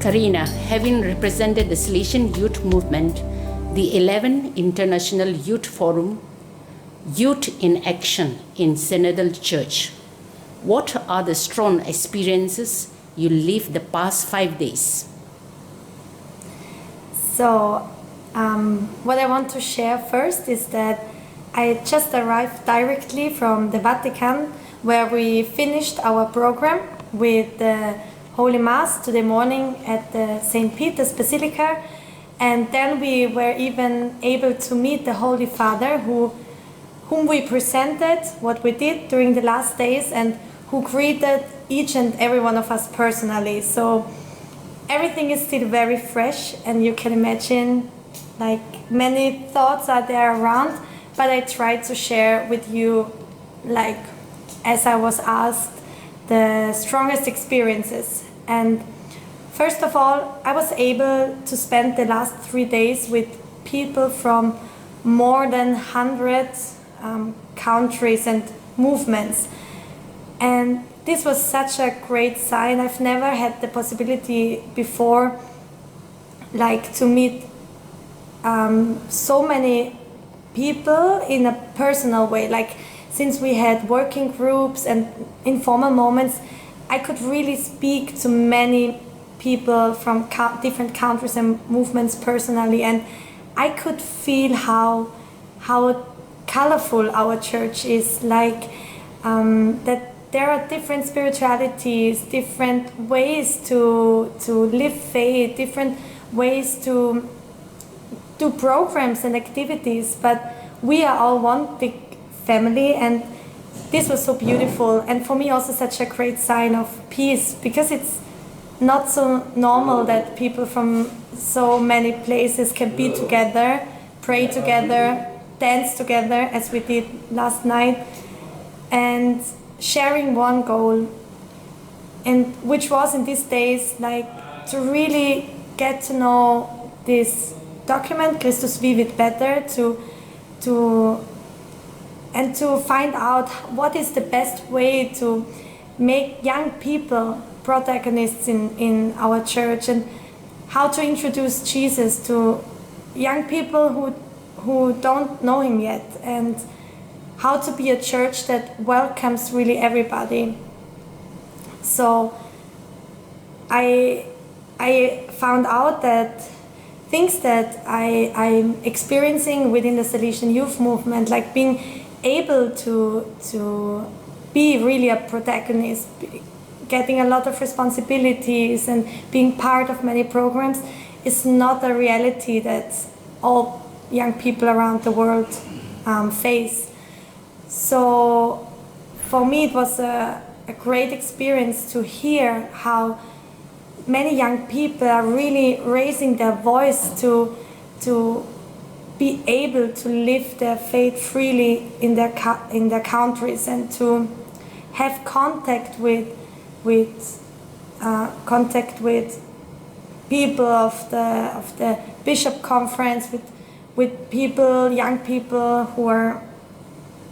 Carina, having represented the Salesian Youth Movement, the 11th International Youth Forum, Youth in Action in Synodal Church, what are the strong experiences you lived the past 5 days? So, what I want to share first is that I just arrived directly from the Vatican, where we finished our program with the Holy Mass today morning at the St. Peter's Basilica, and then we were even able to meet the Holy Father, whom we presented what we did during the last days, and who greeted each and every one of us personally. So everything is still very fresh, and you can imagine like many thoughts are there around, but I tried to share with you, like as I was asked, the strongest experiences. And first of all, I was able to spend the last 3 days with people from more than 100 countries and movements. And this was such a great sign. I've never had the possibility before, like, to meet so many people in a personal way. Like, since we had working groups and informal moments, I could really speak to many people from different countries and movements personally, and I could feel how colorful our church is. Like that there are different spiritualities, different ways to live faith, different ways to do programs and activities, but we are all one big family, and this was so beautiful, and for me also such a great sign of peace, because it's not so normal that people from so many places can be together, pray together, dance together as we did last night, and sharing one goal, and which was in these days like to really get to know this document, Christus Vivit, better, and to find out what is the best way to make young people protagonists in our church, and how to introduce Jesus to young people who don't know him yet, and how to be a church that welcomes really everybody. So I found out that things that I'm experiencing within the Salesian Youth Movement, like being able to be really a protagonist, getting a lot of responsibilities and being part of many programs, is not a reality that all young people around the world face. So for me it was a great experience to hear how many young people are really raising their voice to be able to live their faith freely in their countries, and to have contact with people of the bishop conference, with people, young people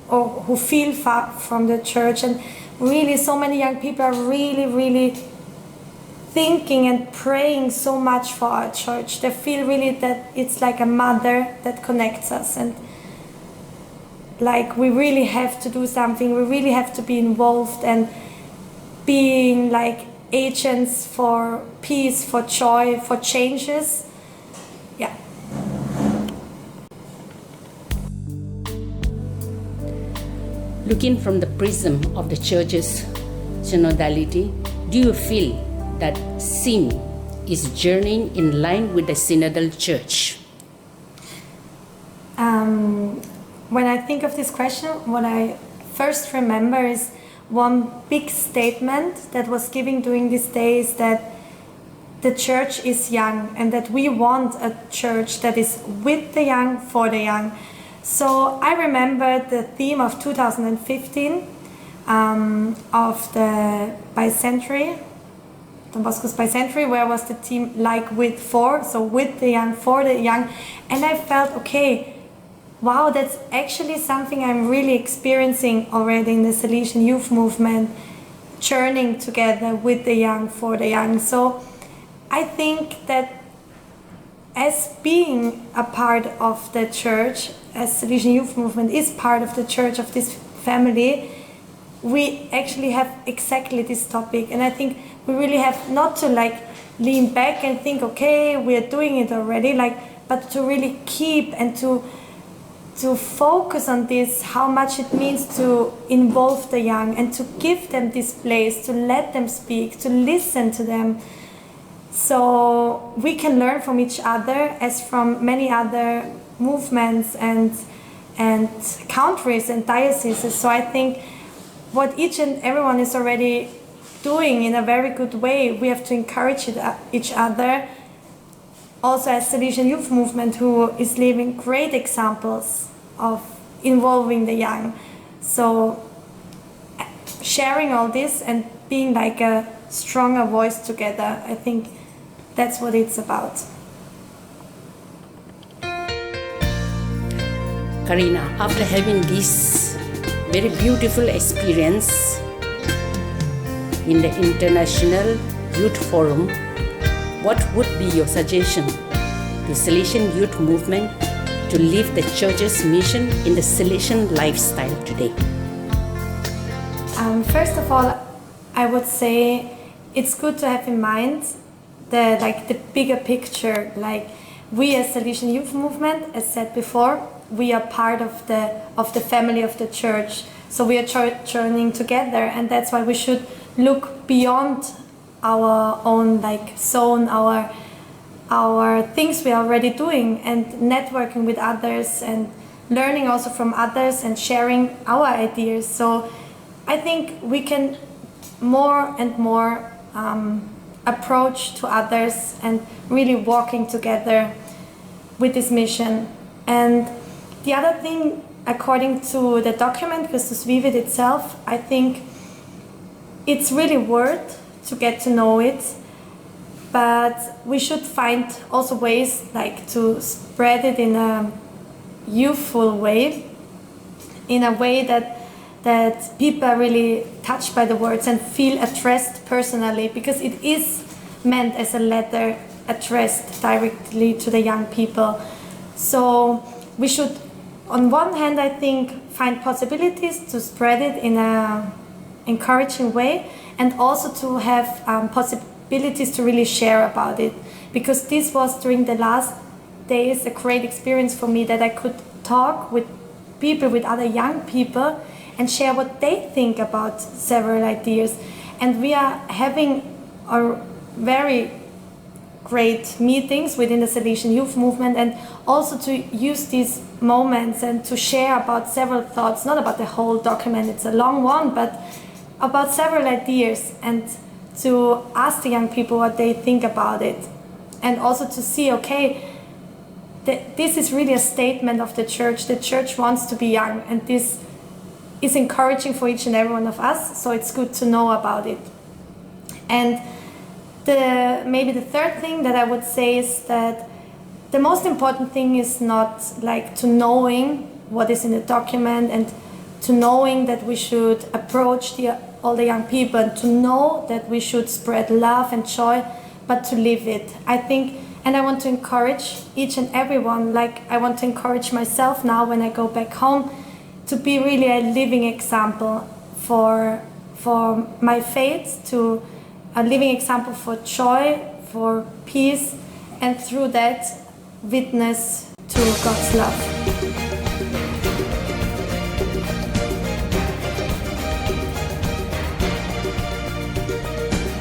who feel far from the church, and really so many young people are really thinking and praying so much for our church. They feel really that it's like a mother that connects us, and like we really have to do something, we really have to be involved and being like agents for peace, for joy, for changes. Yeah. Looking from the prism of the church's synodality, do you feel that SYN is journeying in line with the synodal church? When I think of this question, what I first remember is one big statement that was given during these days, that the church is young, and that we want a church that is with the young, for the young. So I remember the theme of 2015 of the bicentenary, Don Bosco's bicentenary, where was the theme like with, for, so with the young, for the young. And I felt, okay, wow, that's actually something I'm really experiencing already in the Salesian Youth Movement, journeying together with the young, for the young. So I think that as being a part of the church, as Salesian Youth Movement is part of the church, of this family, we actually have exactly this topic. And I think we really have not to like lean back and think, okay, we are doing it already, but to really keep and to focus on this, how much it means to involve the young and to give them this place, to let them speak, to listen to them. So we can learn from each other as from many other movements and countries and dioceses. So I think what each and everyone is already doing in a very good way, we have to encourage each other. Also as Salesian Youth Movement, who is leaving great examples of involving the young. So sharing all this and being like a stronger voice together, I think that's what it's about. Carina, after having this very beautiful experience in the International Youth Forum, what would be your suggestion to Salesian Youth Movement to live the Church's mission in the Salesian lifestyle today? First of all, I would say it's good to have in mind the bigger picture. Like we as Salesian Youth Movement, as said before, we are part of the family of the Church. So we are journeying together, and that's why we should look beyond our own zone, our things we are already doing, and networking with others and learning also from others and sharing our ideas. So I think we can more and more approach to others and really walking together with this mission. And the other thing, according to the document, Christus Vivit itself, I think it's really worth to get to know it, but we should find also ways to spread it in a youthful way, in a way that people are really touched by the words and feel addressed personally, because it is meant as a letter addressed directly to the young people. So we should, on one hand, I think, find possibilities to spread it in a encouraging way, and also to have possibilities to really share about it, because this was during the last days a great experience for me, that I could talk with people, with other young people, and share what they think about several ideas. And we are having a very great meetings within the Salesian Youth Movement, and also to use these moments and to share about several thoughts, not about the whole document, it's a long one, but about several ideas, and to ask the young people what they think about it. And also to see, okay, this is really a statement of the Church. The Church wants to be young, and this is encouraging for each and every one of us, so it's good to know about it. And maybe the third thing that I would say is that the most important thing is not to knowing what is in the document and to knowing that we should approach all the young people, and to know that we should spread love and joy, but to live it. I think, and I want to encourage each and everyone, I want to encourage myself now when I go back home, to be really a living example for my faith, to a living example for joy, for peace, and through that witness to God's love.